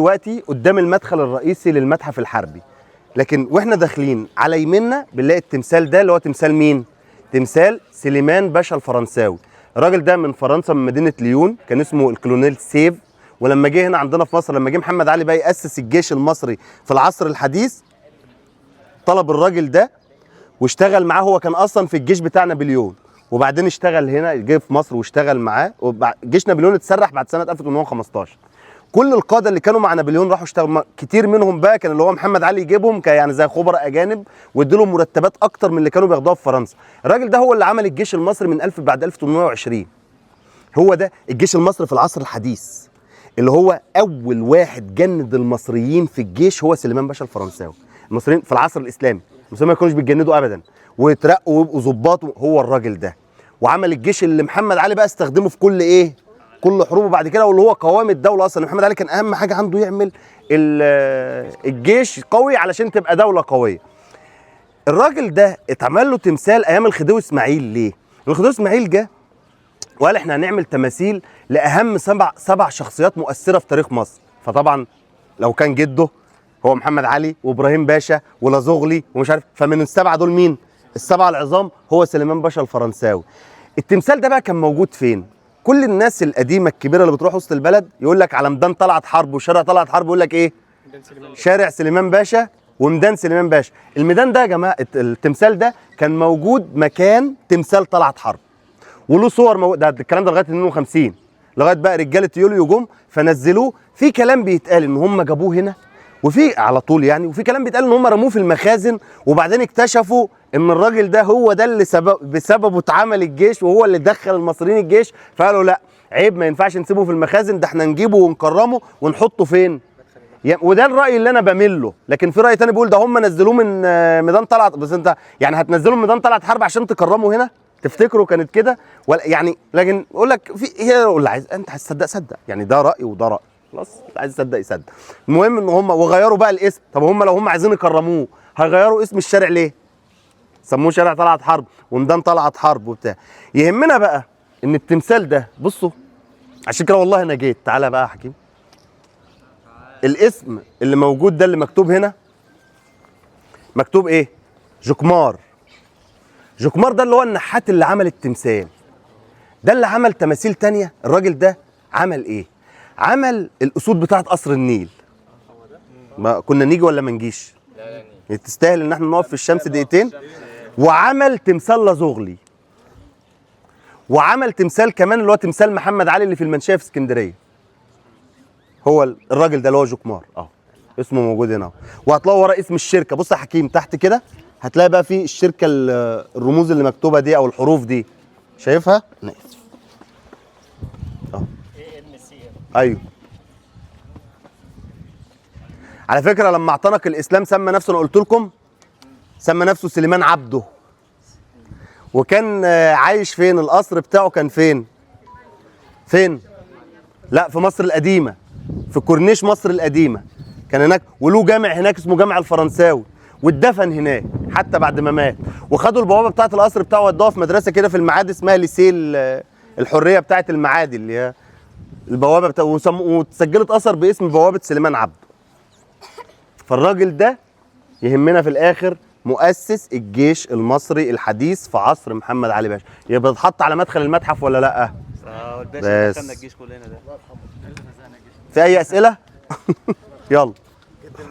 دلوقتي قدام المدخل الرئيسي للمتحف الحربي، لكن واحنا داخلين على يميننا بنلاقي التمثال ده اللي هو تمثال مين؟ تمثال سليمان باشا الفرنساوي. الراجل ده من فرنسا، من مدينه ليون، كان اسمه الكولونيل سيف. ولما جه هنا عندنا في مصر، لما جه محمد علي بقى يأسس الجيش المصري في العصر الحديث، طلب الراجل ده واشتغل معاه. هو كان اصلا في الجيش بتاع نابليون، وبعدين اشتغل هنا، جه في مصر واشتغل معاه. جيش نابليون اتسرح بعد سنه 1815. كل القاده اللي كانوا مع نابليون راحوا اشتغلوا، كتير منهم بقى كان اللي هو محمد علي يجيبهم يعني زي خبراء اجانب، وادوا لهم مرتبات اكتر من اللي كانوا بياخدوها في فرنسا. الراجل ده هو اللي عمل الجيش المصري من 1000 بعد 1820. هو ده الجيش المصري في العصر الحديث، اللي هو اول واحد جند المصريين في الجيش هو سليمان باشا الفرنساوي. المصريين في العصر الاسلامي المصريين ما كانوش بيتجندوا ابدا، ويترقوا ويبقوا ضباط. هو الراجل ده وعمل الجيش اللي محمد علي بقى استخدمه في كل ايه؟ كل حروبه بعد كده، واللي هو قوام الدوله. اصلا محمد علي كان اهم حاجه عنده يعمل الجيش قوي علشان تبقى دوله قويه. الراجل ده اتعمل له تمثال ايام الخديوي اسماعيل. ليه؟ الخديوي اسماعيل جه وقال احنا هنعمل تماثيل لاهم سبع شخصيات مؤثره في تاريخ مصر. فطبعا لو كان جده هو محمد علي وابراهيم باشا ولازغلي ومش عارف، فمن السبعه دول مين؟ السبعه العظام هو سليمان باشا الفرنساوي. التمثال ده بقى كان موجود فين؟ كل الناس القديمه الكبيره اللي بتروح وسط البلد يقول لك على ميدان طلعت حرب وشارع طلعت حرب، يقول لك ايه؟ شارع سليمان باشا وميدان سليمان باشا. الميدان ده يا جماعه، التمثال ده كان موجود مكان تمثال طلعت حرب، وله صور ده الكلام ده لغايه 52، لغايه بقى رجاله يوليو جم فنزلوه. في كلام بيتقال ان هم جابوه هنا، وفي على طول يعني، وفي كلام بيتقال ان هم رموه في المخازن، وبعدين اكتشفوا ان الراجل ده هو ده اللي بسببه اتعمل الجيش، وهو اللي دخل المصريين الجيش. فقالوا لا عيب، ما ينفعش نسيبه في المخازن، ده احنا نجيبه ونكرمه ونحطه فين؟ وده الراي اللي انا بميل له. لكن في راي تاني بيقول ده هم نزلوه من ميدان طلعت. بس انت يعني هتنزلوا من ميدان طلعت حرب عشان تكرموا هنا؟ تفتكروا كانت كده؟ ولا يعني، لكن اقول لك في هي اللي عايز، انت عايز تصدق صدق، يعني ده راي وده راي، خلاص عايز يصدق يصدق. المهم ان هم وغيروا بقى الاسم. طب هم لو هم عايزين يكرموه هيغيروا اسم الشارع ليه؟ سموه شارع طلعت حرب وميدان طلعت حرب وبتاع. يهمنا بقى ان التمثال ده، بصوا عشان كده والله انا جيت. تعالى بقى يا حكيم، الاسم اللي موجود ده اللي مكتوب هنا مكتوب ايه؟ جوكمار. جوكمار ده اللي هو النحات اللي عمل التمثال ده، اللي عمل تماثيل تانية. الراجل ده عمل ايه؟ عمل الاسود بتاعت قصر النيل. ما كنا نيجي ولا ما نجيش؟ تستاهل ان احنا نقف في الشمس دقيقتين. وعمل تمثال لازغلي، وعمل تمثال كمان اللي هو تمثال محمد علي اللي في المنشيه في اسكندريه. هو الراجل ده اللي هو جوكمار اسمه موجود هنا، وهتلاقوا ورا اسم الشركه. بص يا حكيم تحت كده هتلاقي بقى في الشركه الرموز اللي مكتوبه دي او الحروف دي، شايفها؟ انا اسف ايوه. على فكره لما اعتنق الاسلام سمى نفسه، انا قلت لكم سمى نفسه سليمان عبده. وكان عايش فين؟ القصر بتاعه كان فين؟ لا في مصر القديمه، في كورنيش مصر القديمه كان هناك، وله جامع هناك اسمه جامع الفرنساوي، واتدفن هناك حتى بعد ما مات. وخدوا البوابه بتاعه القصر بتاعه ودوها في مدرسه كده في المعادي اسمها ليسيه الحريه بتاعه المعادي، اللي هي البوابه بتاعه، واتسجلت اثر باسم بوابه سليمان عبده. فالراجل ده يهمنا في الاخر مؤسس الجيش المصري الحديث في عصر محمد علي باشا. يبقى اتحط على مدخل المتحف ولا لا؟ الباشا دخلنا الجيش كلنا ده. في اي اسئله؟ يلا.